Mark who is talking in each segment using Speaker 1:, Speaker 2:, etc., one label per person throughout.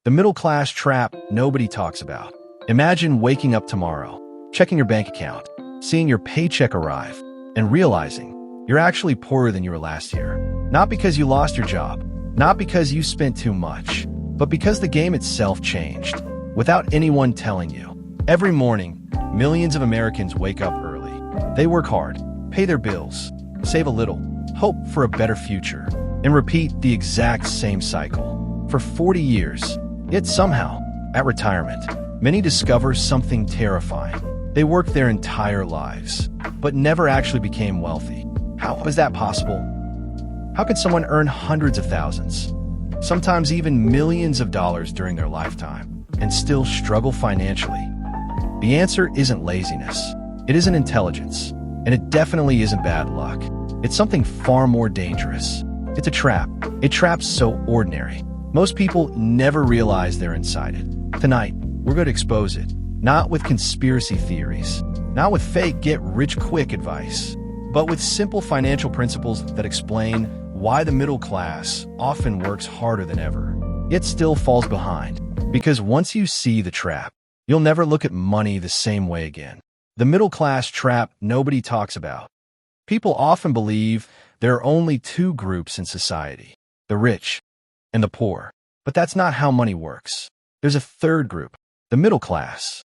Speaker 1: The middle class trap nobody talks about. Imagine waking up tomorrow, checking your bank account, seeing your paycheck arrive, and realizing you're actually poorer than you were last year. Not because you lost your job, not because you spent too much, but because the game itself changed, without anyone telling you. Every morning, millions of Americans wake up early. They work hard, pay their bills, save a little, hope for a better future, and repeat the exact same cycle for 40 years. Yet somehow, at retirement, many discover something terrifying. They work their entire lives, but never actually became wealthy. How is that possible? How can someone earn hundreds of thousands, sometimes even millions of dollars during their lifetime, and still struggle financially? The answer isn't laziness. It isn't intelligence, and it definitely isn't bad luck. It's something far more dangerous. It's a trap. A trap so ordinary, most people never realize they're inside it. Tonight, we're going to expose it, not with conspiracy theories, not with fake get-rich-quick advice, but with simple financial principles that explain why the middle class often works harder than ever, yet still falls behind. Because once you see the trap, you'll never look at money the same way again. The middle class trap nobody talks about. People often believe there are only two groups in society, the rich and the poor. But that's not how money works. There's a third group, the middle class.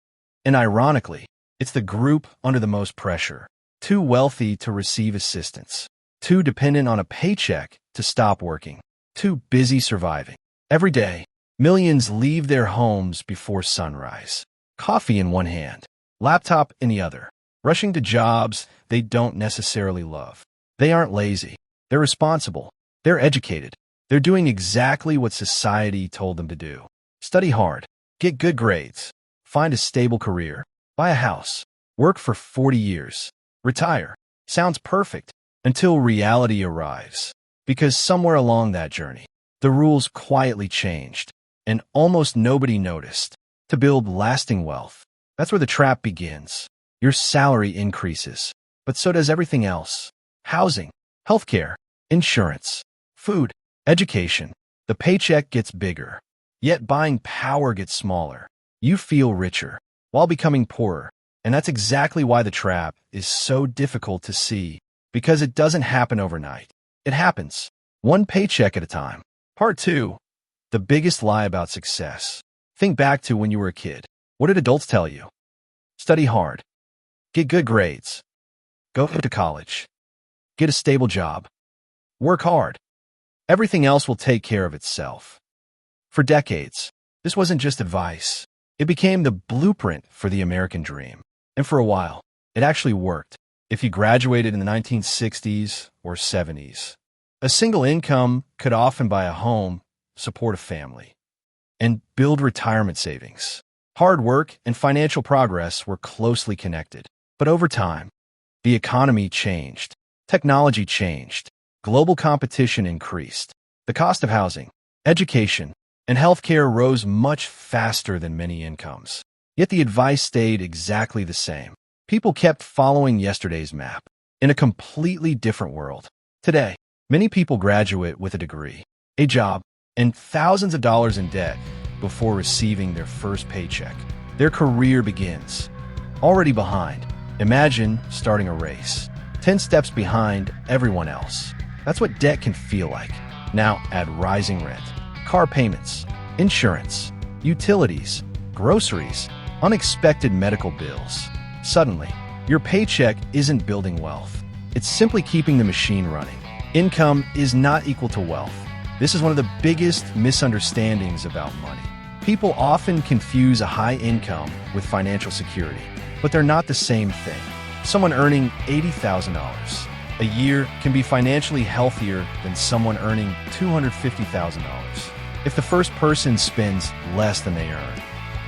Speaker 1: And ironically, it's the group under the most pressure. Too wealthy to receive assistance. Too dependent on a paycheck to stop working. Too busy surviving. Every day, millions leave their homes before sunrise. Coffee in one hand, laptop in the other. Rushing to jobs they don't necessarily love. They aren't lazy. They're responsible. They're educated. They're doing exactly what society told them to do. Study hard, get good grades, find a stable career, buy a house, work for 40 years, retire. Sounds perfect until reality arrives. Because somewhere along that journey, the rules quietly changed, and almost nobody noticed. To build lasting wealth, that's where the trap begins. Your salary increases, but so does everything else. Housing, healthcare, insurance, food, education. The paycheck gets bigger, yet buying power gets smaller. You feel richer while becoming poorer. And that's exactly why the trap is so difficult to see, because it doesn't happen overnight. It happens one paycheck at a time. Part 2. The biggest lie about success. Think back to when you were a kid. What did adults tell you? Study hard. Get good grades. Go to college. Get a stable job. Work hard. Everything else will take care of itself. For decades, this wasn't just advice. It became the blueprint for the American dream. And for a while, it actually worked. If you graduated in the 1960s or 70s, a single income could often buy a home, support a family, and build retirement savings. Hard work and financial progress were closely connected. But over time, the economy changed. Technology changed. Global competition increased. The cost of housing, education, and healthcare rose much faster than many incomes. Yet the advice stayed exactly the same. People kept following yesterday's map in a completely different world. Today, many people graduate with a degree, a job, and thousands of dollars in debt before receiving their first paycheck. Their career begins. Already behind. Imagine starting a race, 10 steps behind everyone else. That's what debt can feel like. Now add rising rent, car payments, insurance, utilities, groceries, unexpected medical bills. Suddenly, your paycheck isn't building wealth. It's simply keeping the machine running. Income is not equal to wealth. This is one of the biggest misunderstandings about money. People often confuse a high income with financial security, but they're not the same thing. Someone earning $80,000 a year can be financially healthier than someone earning $250,000. If the first person spends less than they earn,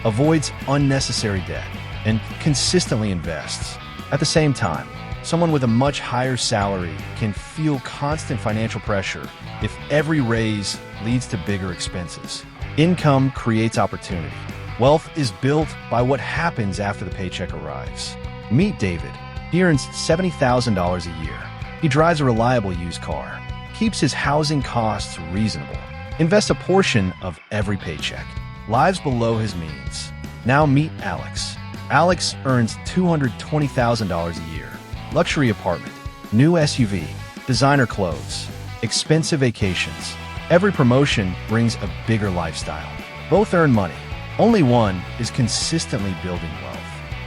Speaker 1: avoids unnecessary debt, and consistently invests, at the same time, someone with a much higher salary can feel constant financial pressure if every raise leads to bigger expenses. Income creates opportunity. Wealth is built by what happens after the paycheck arrives. Meet David. He earns $70,000 a year. He drives a reliable used car, keeps his housing costs reasonable, invests a portion of every paycheck, lives below his means. Now meet Alex. Alex earns $220,000 a year. Luxury apartment, new SUV, designer clothes, expensive vacations. Every promotion brings a bigger lifestyle. Both earn money. Only one is consistently building wealth.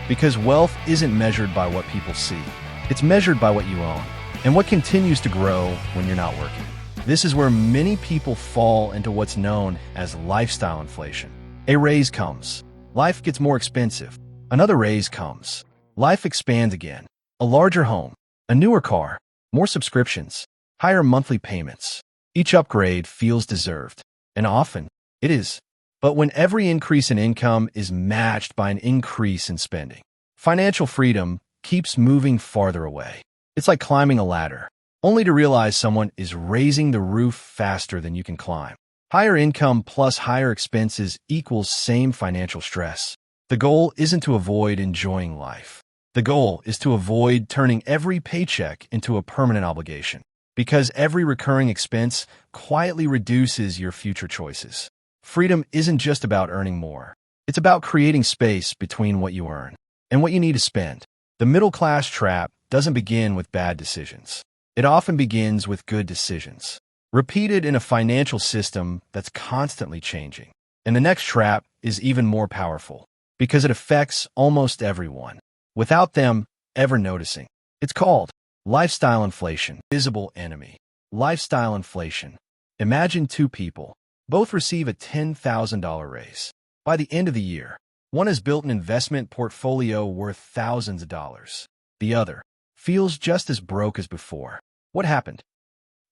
Speaker 1: Because wealth isn't measured by what people see. It's measured by what you own and what continues to grow when you're not working. This is where many people fall into what's known as lifestyle inflation. A raise comes. Life gets more expensive. Another raise comes. Life expands again. A larger home, a newer car, more subscriptions, higher monthly payments. Each upgrade feels deserved, and often it is. But when every increase in income is matched by an increase in spending, financial freedom keeps moving farther away. It's like climbing a ladder, only to realize someone is raising the roof faster than you can climb. Higher income plus higher expenses equals same financial stress. The goal isn't to avoid enjoying life. The goal is to avoid turning every paycheck into a permanent obligation, because every recurring expense quietly reduces your future choices. Freedom isn't just about earning more. It's about creating space between what you earn and what you need to spend. The middle-class trap doesn't begin with bad decisions. It often begins with good decisions, repeated in a financial system that's constantly changing. And the next trap is even more powerful, because it affects almost everyone, without them ever noticing. It's called lifestyle inflation. Visible enemy. Lifestyle inflation. Imagine two people. Both receive a $10,000 raise. By the end of the year, one has built an investment portfolio worth thousands of dollars. The other feels just as broke as before. What happened?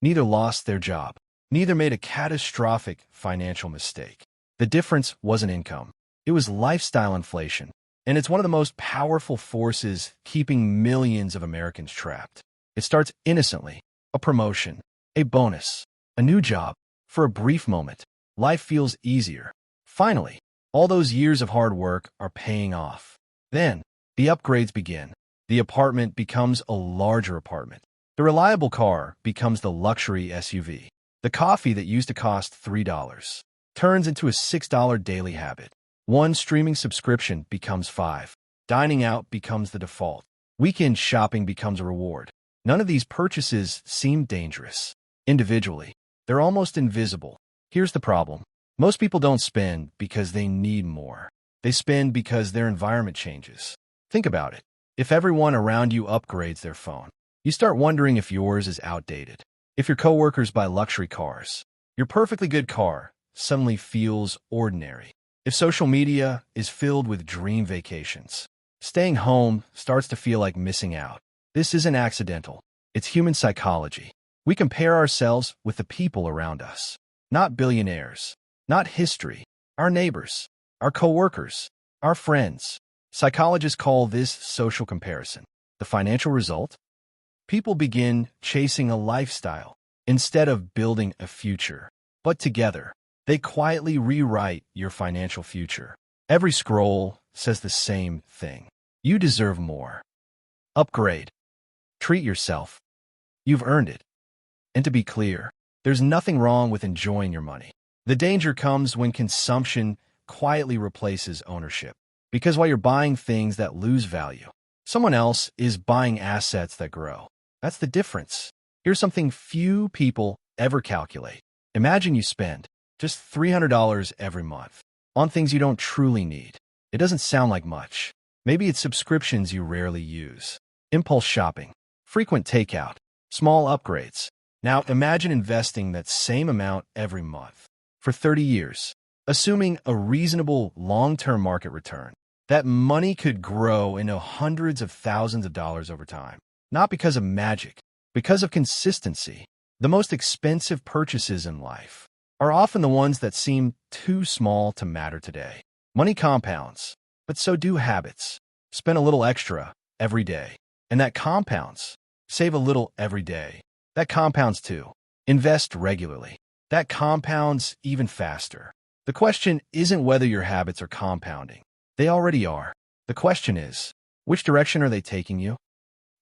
Speaker 1: Neither lost their job. Neither made a catastrophic financial mistake. The difference wasn't income. It was lifestyle inflation. And it's one of the most powerful forces keeping millions of Americans trapped. It starts innocently. A promotion, a bonus, a new job. For a brief moment, life feels easier. Finally, all those years of hard work are paying off. Then, the upgrades begin. The apartment becomes a larger apartment. The reliable car becomes the luxury SUV. The coffee that used to cost $3 turns into a $6 daily habit. One streaming subscription becomes 5. Dining out becomes the default. Weekend shopping becomes a reward. None of these purchases seem dangerous. Individually, they're almost invisible. Here's the problem. Most people don't spend because they need more. They spend because their environment changes. Think about it. If everyone around you upgrades their phone, you start wondering if yours is outdated. If your coworkers buy luxury cars, your perfectly good car suddenly feels ordinary. If social media is filled with dream vacations, staying home starts to feel like missing out. This isn't accidental. It's human psychology. We compare ourselves with the people around us, not billionaires, not history, our neighbors, our coworkers, our friends. Psychologists call this social comparison. The financial result? People begin chasing a lifestyle instead of building a future. But together, they quietly rewrite your financial future. Every scroll says the same thing. You deserve more. Upgrade. Treat yourself. You've earned it. And to be clear, there's nothing wrong with enjoying your money. The danger comes when consumption quietly replaces ownership. Because while you're buying things that lose value, someone else is buying assets that grow. That's the difference. Here's something few people ever calculate. Imagine you spend just $300 every month on things you don't truly need. It doesn't sound like much. Maybe it's subscriptions you rarely use, impulse shopping, frequent takeout, small upgrades. Now imagine investing that same amount every month for 30 years, assuming a reasonable long-term market return. That money could grow into hundreds of thousands of dollars over time, not because of magic, because of consistency. The most expensive purchases in life are often the ones that seem too small to matter today. Money compounds, but so do habits. Spend a little extra every day, and that compounds. Save a little every day. That compounds too. Invest regularly. That compounds even faster. The question isn't whether your habits are compounding. They already are. The question is, which direction are they taking you?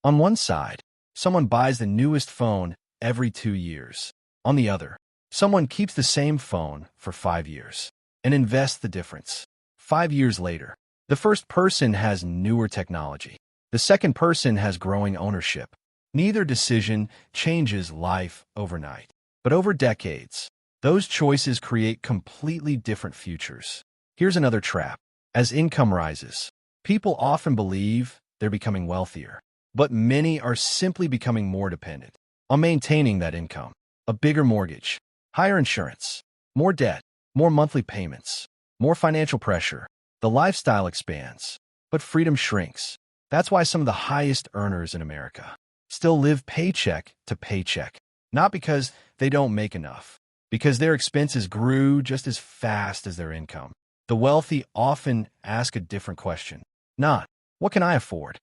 Speaker 1: On one side, someone buys the newest phone every 2 years. On the other, someone keeps the same phone for 5 years. and invest the difference. 5 years later, the first person has newer technology. The second person has growing ownership. Neither decision changes life overnight. But over decades, those choices create completely different futures. Here's another trap. As income rises, people often believe they're becoming wealthier, but many are simply becoming more dependent on maintaining that income. A bigger mortgage, higher insurance, more debt, more monthly payments, more financial pressure. The lifestyle expands, but freedom shrinks. That's why some of the highest earners in America still live paycheck to paycheck. Not because they don't make enough, because their expenses grew just as fast as their income. The wealthy often ask a different question. Not, what can I afford?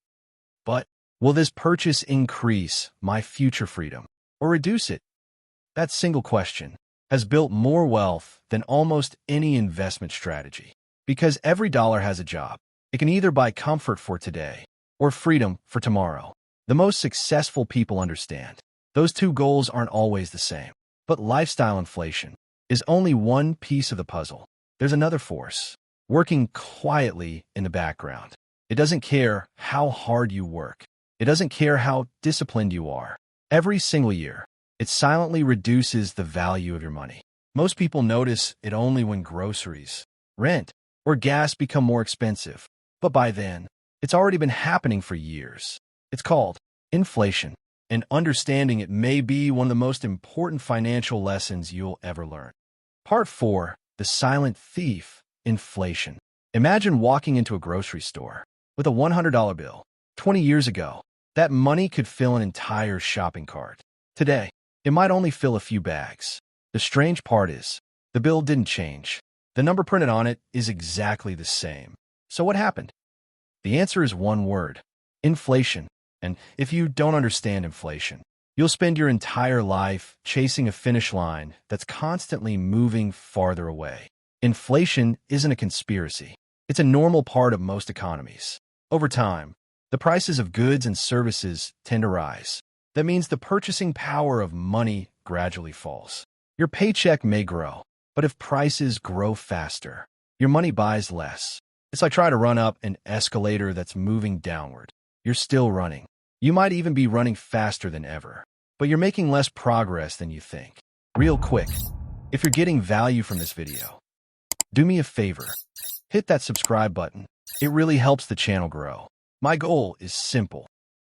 Speaker 1: But, will this purchase increase my future freedom or reduce it? That single question has built more wealth than almost any investment strategy. Because every dollar has a job. It can either buy comfort for today or freedom for tomorrow. The most successful people understand those two goals aren't always the same. But lifestyle inflation is only one piece of the puzzle. There's another force working quietly in the background. It doesn't care how hard you work. It doesn't care how disciplined you are. Every single year, it silently reduces the value of your money. Most people notice it only when groceries, rent, or gas become more expensive. But by then, it's already been happening for years. It's called inflation, and understanding it may be one of the most important financial lessons you'll ever learn. Part 4. The Silent Thief, Inflation. Imagine walking into a grocery store with a $100 bill. 20 years ago, that money could fill an entire shopping cart. Today, it might only fill a few bags. The strange part is, the bill didn't change. The number printed on it is exactly the same. So what happened? The answer is one word: inflation. And if you don't understand inflation, you'll spend your entire life chasing a finish line that's constantly moving farther away. Inflation isn't a conspiracy. It's a normal part of most economies. Over time, the prices of goods and services tend to rise. That means the purchasing power of money gradually falls. Your paycheck may grow, but if prices grow faster, your money buys less. It's like trying to run up an escalator that's moving downward. You're still running. You might even be running faster than ever, but you're making less progress than you think. Real quick, if you're getting value from this video, do me a favor. Hit that subscribe button. It really helps the channel grow. My goal is simple: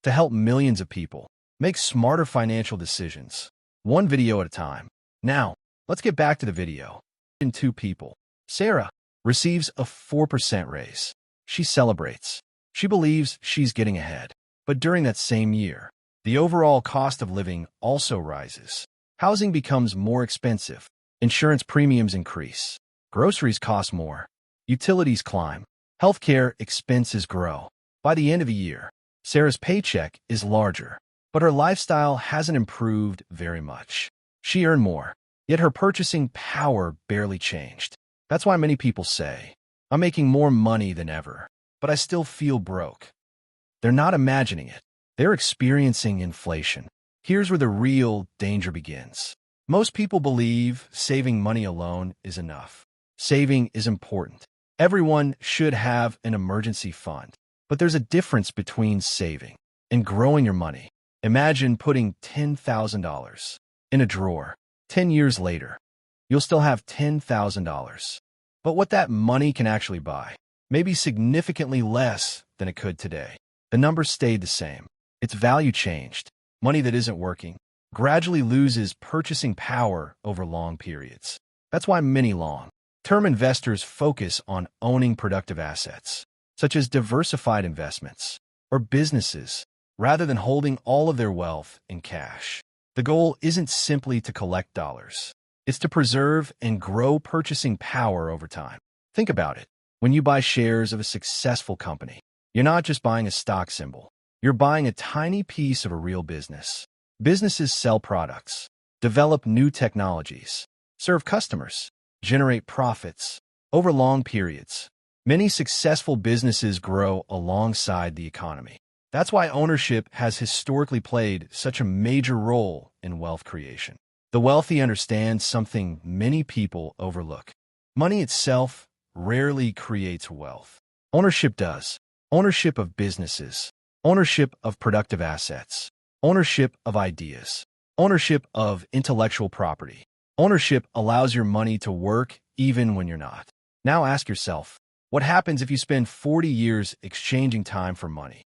Speaker 1: to help millions of people make smarter financial decisions, one video at a time. Now, let's get back to the video. In two people, Sarah receives a 4% raise. She celebrates. She believes she's getting ahead. But during that same year, the overall cost of living also rises. Housing becomes more expensive. Insurance premiums increase. Groceries cost more. Utilities climb. Healthcare expenses grow. By the end of the year, Sarah's paycheck is larger, but her lifestyle hasn't improved very much. She earned more, yet her purchasing power barely changed. That's why many people say, "I'm making more money than ever, but I still feel broke." They're not imagining it. They're experiencing inflation. Here's where the real danger begins. Most people believe saving money alone is enough. Saving is important. Everyone should have an emergency fund. But there's a difference between saving and growing your money. Imagine putting $10,000 in a drawer. 10 years later, you'll still have $10,000. But what that money can actually buy may be significantly less than it could today. The numbers stayed the same. Its value changed. Money that isn't working gradually loses purchasing power over long periods. That's why many long-term investors focus on owning productive assets, such as diversified investments or businesses, rather than holding all of their wealth in cash. The goal isn't simply to collect dollars. It's to preserve and grow purchasing power over time. Think about it. When you buy shares of a successful company, you're not just buying a stock symbol. You're buying a tiny piece of a real business. Businesses sell products, develop new technologies, serve customers, generate profits over long periods. Many successful businesses grow alongside the economy. That's why ownership has historically played such a major role in wealth creation. The wealthy understand something many people overlook. Money itself rarely creates wealth. Ownership does. Ownership of businesses, ownership of productive assets, ownership of ideas, ownership of intellectual property. Ownership allows your money to work even when you're not. Now ask yourself, what happens if you spend 40 years exchanging time for money,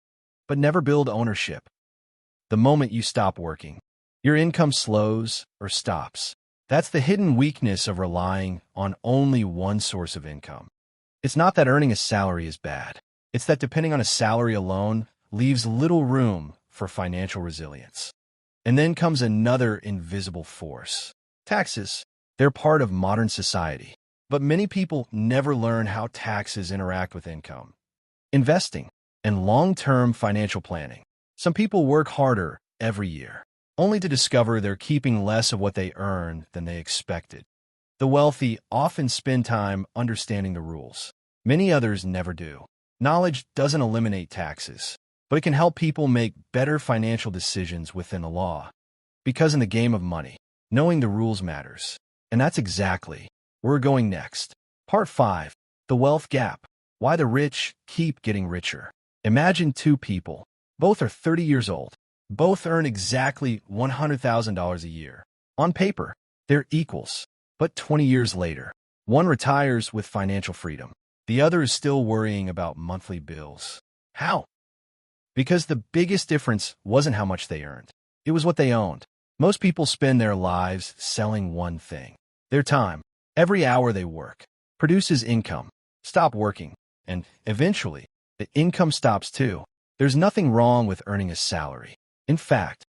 Speaker 1: but never build ownership? The moment you stop working, your income slows or stops. That's the hidden weakness of relying on only one source of income. It's not that earning a salary is bad. It's that depending on a salary alone leaves little room for financial resilience. And then comes another invisible force. Taxes. They're part of modern society, but many people never learn how taxes interact with income. Investing and long-term financial planning. Some people work harder every year, only to discover they're keeping less of what they earn than they expected. The wealthy often spend time understanding the rules. Many others never do. Knowledge doesn't eliminate taxes, but it can help people make better financial decisions within the law. Because in the game of money, knowing the rules matters. And that's exactly where we're going next. Part 5. The Wealth Gap. Why the rich keep getting richer. Imagine two people. Both are 30 years old. Both earn exactly $100,000 a year. On paper, they're equals. But 20 years later, one retires with financial freedom. The other is still worrying about monthly bills. How? Because the biggest difference wasn't how much they earned. It was what they owned. Most people spend their lives selling one thing. Their time. Every hour they work produces income. Stop working, and eventually, the income stops too. There's nothing wrong with earning a salary. In fact,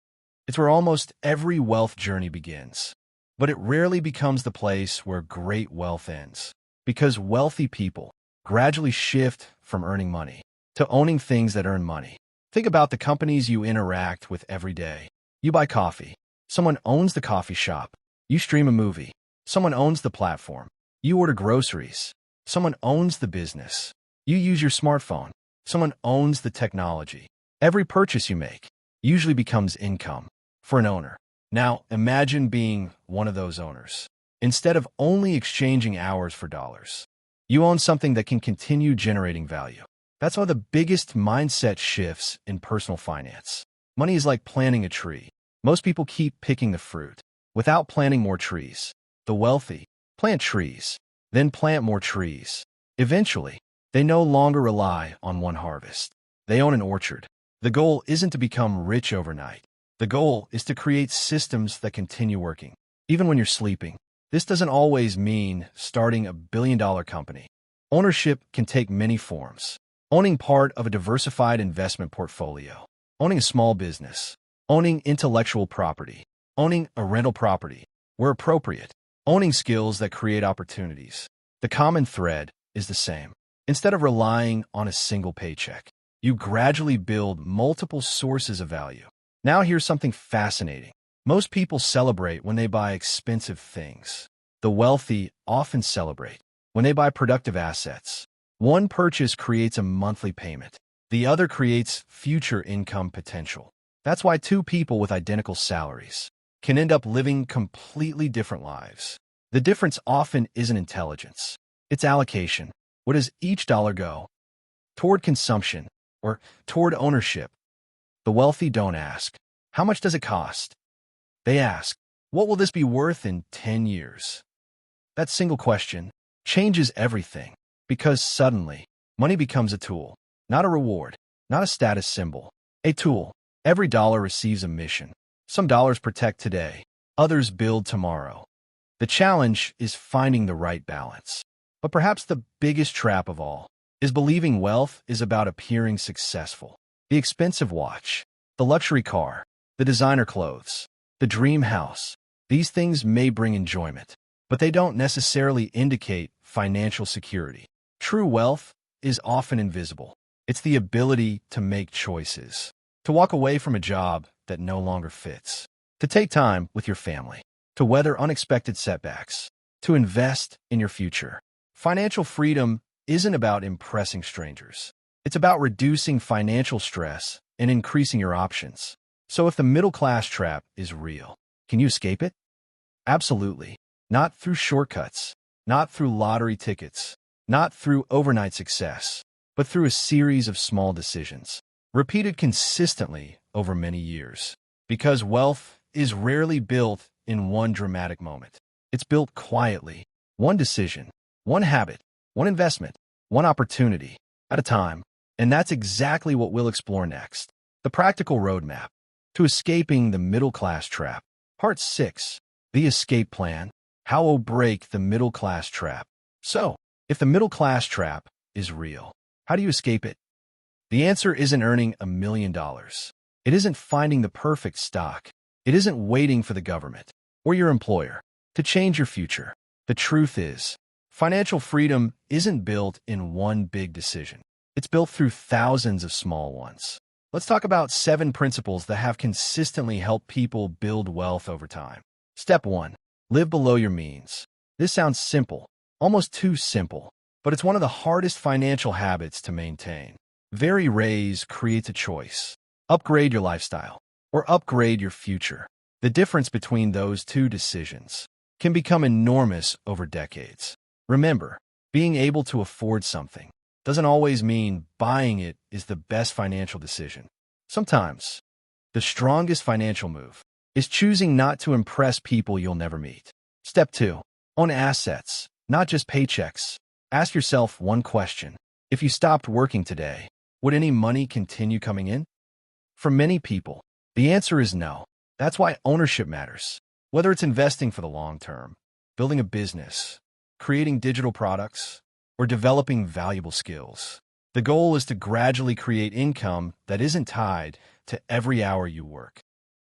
Speaker 1: it's where almost every wealth journey begins. But it rarely becomes the place where great wealth ends. Because wealthy people gradually shift from earning money to owning things that earn money. Think about the companies you interact with every day. You buy coffee. Someone owns the coffee shop. You stream a movie. Someone owns the platform. You order groceries. Someone owns the business. You use your smartphone. Someone owns the technology. Every purchase you make usually becomes income for an owner. Now, imagine being one of those owners. Instead of only exchanging hours for dollars, you own something that can continue generating value. That's one of the biggest mindset shifts in personal finance. Money is like planting a tree. Most people keep picking the fruit without planting more trees. The wealthy plant trees, then plant more trees. Eventually, they no longer rely on one harvest. They own an orchard. The goal isn't to become rich overnight. The goal is to create systems that continue working, even when you're sleeping. This doesn't always mean starting a billion-dollar company. Ownership can take many forms. Owning part of a diversified investment portfolio, owning a small business, owning intellectual property, owning a rental property, where appropriate, owning skills that create opportunities. The common thread is the same. Instead of relying on a single paycheck, you gradually build multiple sources of value. Now here's something fascinating. Most people celebrate when they buy expensive things. The wealthy often celebrate when they buy productive assets. One purchase creates a monthly payment. The other creates future income potential. That's why two people with identical salaries can end up living completely different lives. The difference often isn't intelligence. It's allocation. Where does each dollar go? Toward consumption or toward ownership? The wealthy don't ask, how much does it cost? They ask, what will this be worth in 10 years? That single question changes everything because suddenly, money becomes a tool, not a reward, not a status symbol, a tool. Every dollar receives a mission. Some dollars protect today, others build tomorrow. The challenge is finding the right balance. But perhaps the biggest trap of all is believing wealth is about appearing successful. The expensive watch, the luxury car, the designer clothes, the dream house. These things may bring enjoyment, but they don't necessarily indicate financial security. True wealth is often invisible. It's the ability to make choices, to walk away from a job that no longer fits, to take time with your family, to weather unexpected setbacks, to invest in your future. Financial freedom isn't about impressing strangers. It's about reducing financial stress and increasing your options. So if the middle-class trap is real, can you escape it? Absolutely. Not through shortcuts, not through lottery tickets, not through overnight success, but through a series of small decisions, repeated consistently over many years. Because wealth is rarely built in one dramatic moment. It's built quietly, one decision, one habit, one investment, one opportunity at a time. And that's exactly what we'll explore next. The practical roadmap to escaping the middle-class trap. Part 6. The escape plan. How we'll break the middle-class trap. So, if the middle-class trap is real, how do you escape it? The answer isn't earning $1 million. It isn't finding the perfect stock. It isn't waiting for the government or your employer to change your future. The truth is, financial freedom isn't built in one big decision. It's built through thousands of small ones. Let's talk about 7 principles that have consistently helped people build wealth over time. Step 1. Live below your means. This sounds simple, almost too simple, but it's one of the hardest financial habits to maintain. Very raise creates a choice. Upgrade your lifestyle or upgrade your future. The difference between those two decisions can become enormous over decades. Remember, being able to afford something doesn't always mean buying it is the best financial decision. Sometimes, the strongest financial move is choosing not to impress people you'll never meet. Step 2. Own assets, not just paychecks. Ask yourself one question. If you stopped working today, would any money continue coming in? For many people, the answer is no. That's why ownership matters. Whether it's investing for the long term, building a business, creating digital products, or developing valuable skills. The goal is to gradually create income that isn't tied to every hour you work.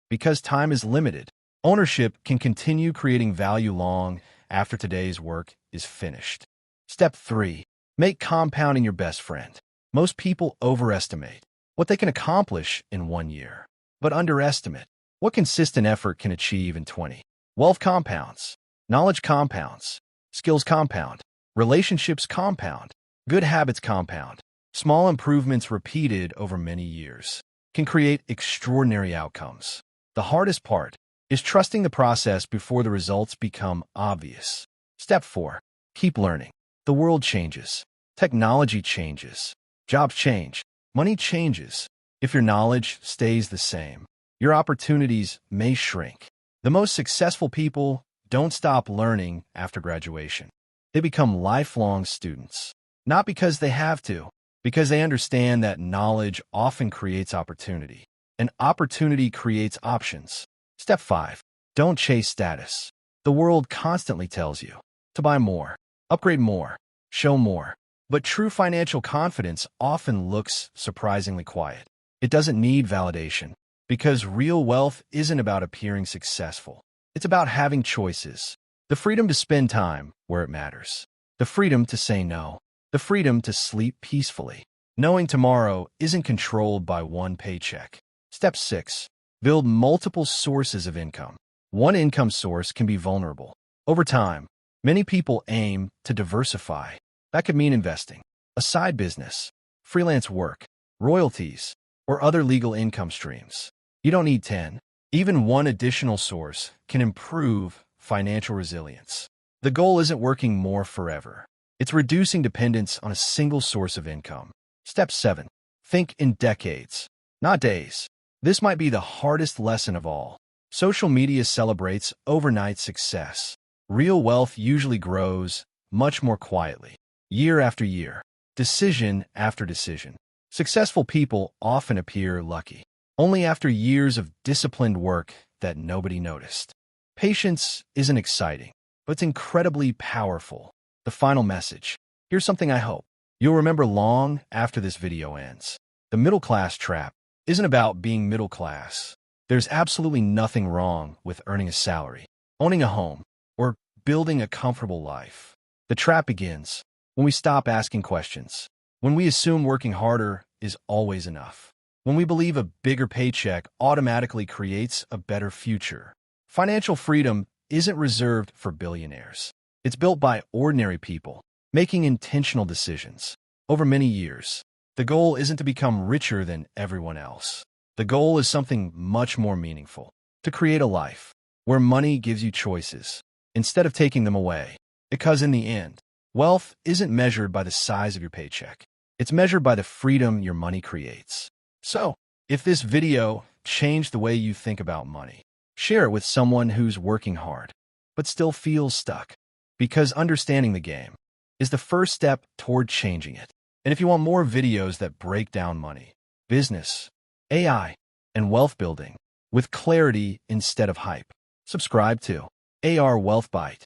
Speaker 1: Because time is limited, ownership can continue creating value long after today's work is finished. Step 3. Make compounding your best friend. Most people overestimate what they can accomplish in 1 year, but underestimate what consistent effort can achieve in 20. Wealth compounds, knowledge compounds, skills compound, relationships compound, good habits compound. Small improvements repeated over many years can create extraordinary outcomes. The hardest part is trusting the process before the results become obvious. Step 4. Keep learning. The world changes. Technology changes. Jobs change. Money changes. If your knowledge stays the same, your opportunities may shrink. The most successful people don't stop learning after graduation. They become lifelong students, not because they have to, because they understand that knowledge often creates opportunity, and opportunity creates options. Step 5. Don't chase status. The world constantly tells you to buy more, upgrade more, show more. But true financial confidence often looks surprisingly quiet. It doesn't need validation, because real wealth isn't about appearing successful. It's about having choices. The freedom to spend time where it matters. The freedom to say no. The freedom to sleep peacefully, knowing tomorrow isn't controlled by one paycheck. Step 6. Build multiple sources of income. One income source can be vulnerable. Over time, many people aim to diversify. That could mean investing, a side business, freelance work, royalties, or other legal income streams. You don't need 10. Even one additional source can improve financial resilience. The goal isn't working more forever. It's reducing dependence on a single source of income. Step 7. Think in decades, not days. This might be the hardest lesson of all. Social media celebrates overnight success. Real wealth usually grows much more quietly, year after year, decision after decision. Successful people often appear lucky, only after years of disciplined work that nobody noticed. Patience isn't exciting, but it's incredibly powerful. The final message. Here's something I hope you'll remember long after this video ends. The middle class trap isn't about being middle class. There's absolutely nothing wrong with earning a salary, owning a home, or building a comfortable life. The trap begins when we stop asking questions, when we assume working harder is always enough, when we believe a bigger paycheck automatically creates a better future. Financial freedom isn't reserved for billionaires. It's built by ordinary people, making intentional decisions. Over many years, the goal isn't to become richer than everyone else. The goal is something much more meaningful, to create a life where money gives you choices instead of taking them away. Because in the end, wealth isn't measured by the size of your paycheck. It's measured by the freedom your money creates. So, if this video changed the way you think about money, share it with someone who's working hard, but still feels stuck. Because understanding the game is the first step toward changing it. And if you want more videos that break down money, business, AI, and wealth building with clarity instead of hype, subscribe to AR Wealth Byte.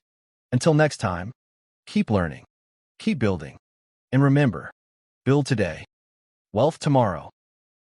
Speaker 1: Until next time, keep learning, keep building, and remember, build today, wealth tomorrow.